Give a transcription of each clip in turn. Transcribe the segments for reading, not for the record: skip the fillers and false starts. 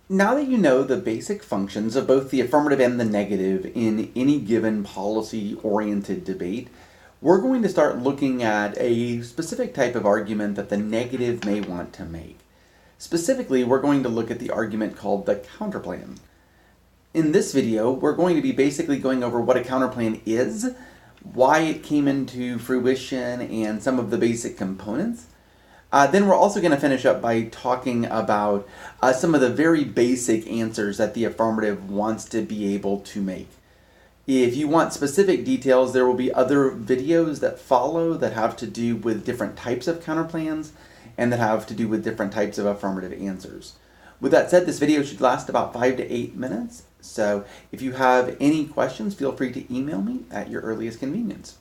Now that you know the basic functions of both the affirmative and the negative in any given policy-oriented debate, we're going to start looking at a specific type of argument that the negative may want to make. Specifically, we're going to look at the argument called the counterplan. In this video, we're going to be basically going over what a counterplan is, why it came into fruition, and some of the basic components. Then we're also going to finish up by talking about some of the very basic answers that the affirmative wants to be able to make. If you want specific details, there will be other videos that follow that have to do with different types of counterplans and that have to do with different types of affirmative answers. With that said, this video should last about 5 to 8 minutes. So if you have any questions, feel free to email me at your earliest convenience.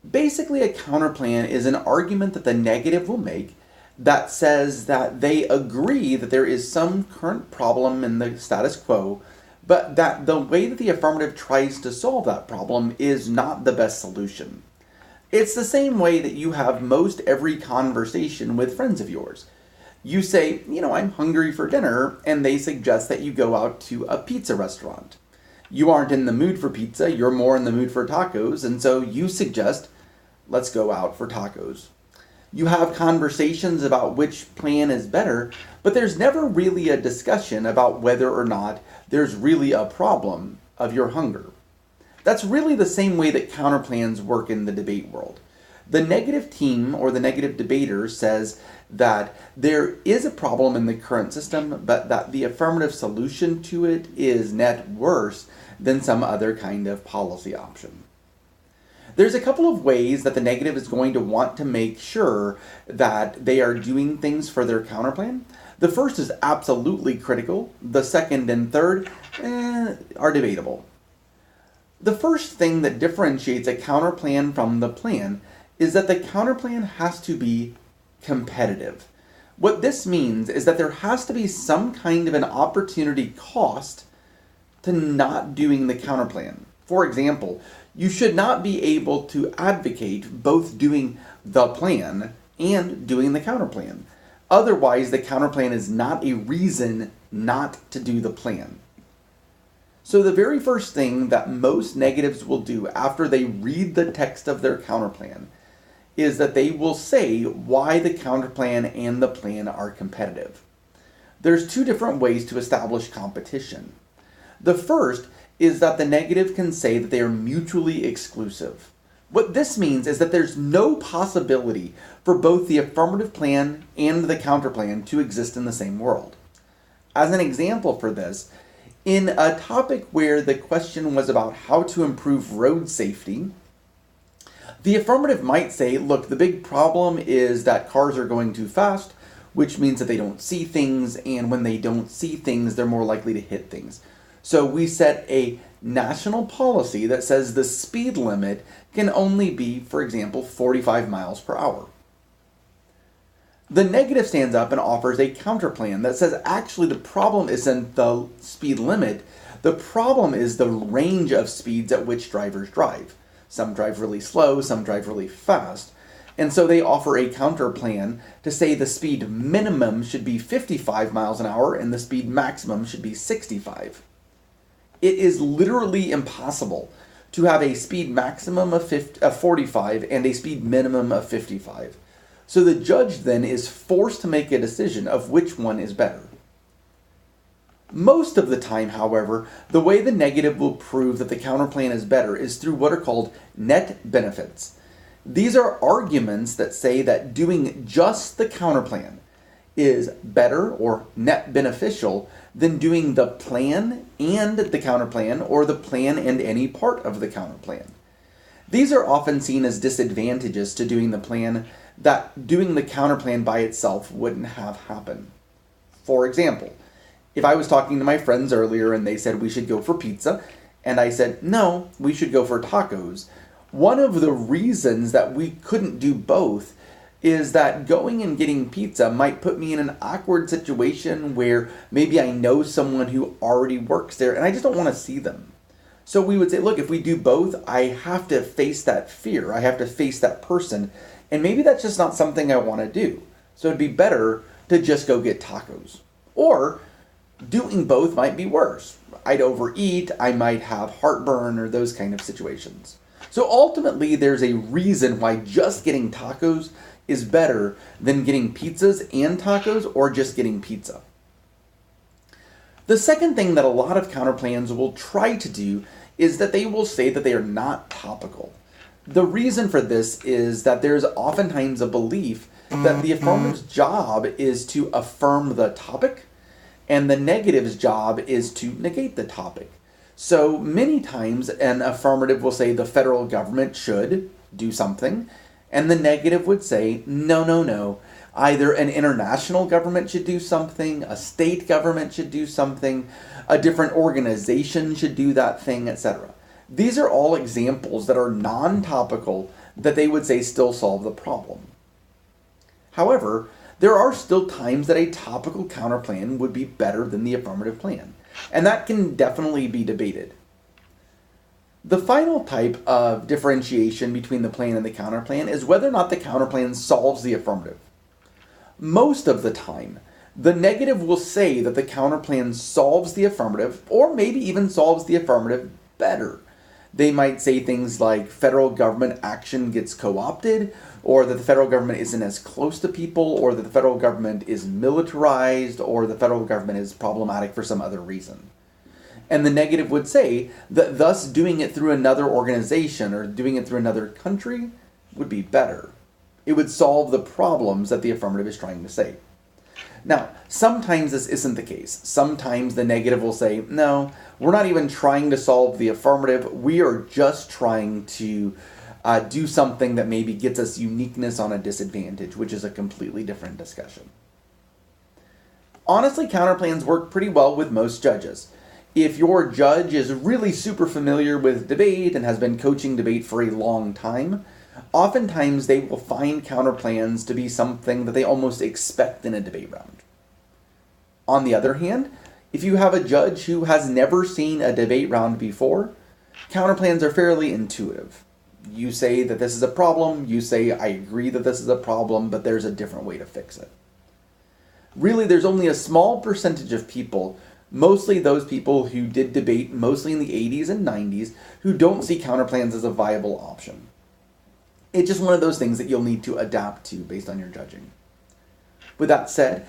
Basically, a counterplan is an argument that the negative will make that says that they agree that there is some current problem in the status quo, but that the way that the affirmative tries to solve that problem is not the best solution. It's the same way that you have most every conversation with friends of yours. You say, I'm hungry for dinner, and they suggest that you go out to a pizza restaurant. You aren't in the mood for pizza, you're more in the mood for tacos, and so you suggest, let's go out for tacos. You have conversations about which plan is better, but there's never really a discussion about whether or not there's really a problem of your hunger. That's really the same way that counterplans work in the debate world. The negative team or the negative debater says that there is a problem in the current system, but that the affirmative solution to it is net worse than some other kind of policy option. There's a couple of ways that the negative is going to want to make sure that they are doing things for their counterplan. The first is absolutely critical. The second and third are debatable. The first thing that differentiates a counterplan from the plan is that the counterplan has to be competitive. What this means is that there has to be some kind of an opportunity cost to not doing the counterplan. For example, you should not be able to advocate both doing the plan and doing the counterplan. Otherwise, the counterplan is not a reason not to do the plan. So the very first thing that most negatives will do after they read the text of their counterplan is that they will say why the counterplan and the plan are competitive. There's two different ways to establish competition. The first is that the negative can say that they are mutually exclusive. What this means is that there's no possibility for both the affirmative plan and the counterplan to exist in the same world. As an example for this, in a topic where the question was about how to improve road safety, the affirmative might say, look, the big problem is that cars are going too fast, which means that they don't see things, and when they don't see things, they're more likely to hit things. So we set a national policy that says the speed limit can only be, for example, 45 miles per hour. The negative stands up and offers a counterplan that says actually the problem isn't the speed limit, the problem is the range of speeds at which drivers drive. Some drive really slow, some drive really fast. And so they offer a counterplan to say the speed minimum should be 55 miles an hour and the speed maximum should be 65. It is literally impossible to have a speed maximum of 45 and a speed minimum of 55. So the judge then is forced to make a decision of which one is better. Most of the time, however, the way the negative will prove that the counterplan is better is through what are called net benefits. These are arguments that say that doing just the counterplan is better or net beneficial than doing the plan and the counterplan or the plan and any part of the counterplan. These are often seen as disadvantages to doing the plan that doing the counterplan by itself wouldn't have happened. For example, if I was talking to my friends earlier and they said we should go for pizza, and I said, no, we should go for tacos, one of the reasons that we couldn't do both is that going and getting pizza might put me in an awkward situation where maybe I know someone who already works there and I just don't want to see them. So we would say, look, if we do both, I have to face that fear. I have to face that person. And maybe that's just not something I want to do. So it'd be better to just go get tacos. Or doing both might be worse. I'd overeat, I might have heartburn, or those kind of situations. So ultimately, there's a reason why just getting tacos is better than getting pizzas and tacos, or just getting pizza. The second thing that a lot of counterplans will try to do is that they will say that they are not topical. The reason for this is that there's oftentimes a belief that the affirmative's job is to affirm the topic, and the negative's job is to negate the topic. So many times an affirmative will say the federal government should do something, and the negative would say, no, no, no. Either an international government should do something, a state government should do something, a different organization should do that thing, etc. These are all examples that are non-topical that they would say still solve the problem. However, there are still times that a topical counterplan would be better than the affirmative plan, and that can definitely be debated. The final type of differentiation between the plan and the counterplan is whether or not the counterplan solves the affirmative. Most of the time, the negative will say that the counterplan solves the affirmative, or maybe even solves the affirmative better. They might say things like federal government action gets co-opted, or that the federal government isn't as close to people, or that the federal government is militarized, or the federal government is problematic for some other reason. And the negative would say that thus doing it through another organization or doing it through another country would be better. It would solve the problems that the affirmative is trying to say. Now, sometimes this isn't the case. Sometimes the negative will say, no, we're not even trying to solve the affirmative. We are just trying to do something that maybe gets us uniqueness on a disadvantage, which is a completely different discussion. Honestly, counterplans work pretty well with most judges. If your judge is really super familiar with debate and has been coaching debate for a long time, oftentimes they will find counterplans to be something that they almost expect in a debate round. On the other hand, if you have a judge who has never seen a debate round before, counterplans are fairly intuitive. You say that this is a problem, you say I agree that this is a problem, but there's a different way to fix it. Really, there's only a small percentage of people, mostly those people who did debate mostly in the 80s and 90s, who don't see counterplans as a viable option. It's just one of those things that you'll need to adapt to based on your judging. With that said,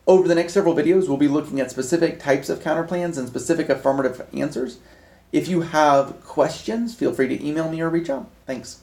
over the next several videos, we'll be looking at specific types of counterplans and specific affirmative answers. If you have questions, feel free to email me or reach out. Thanks.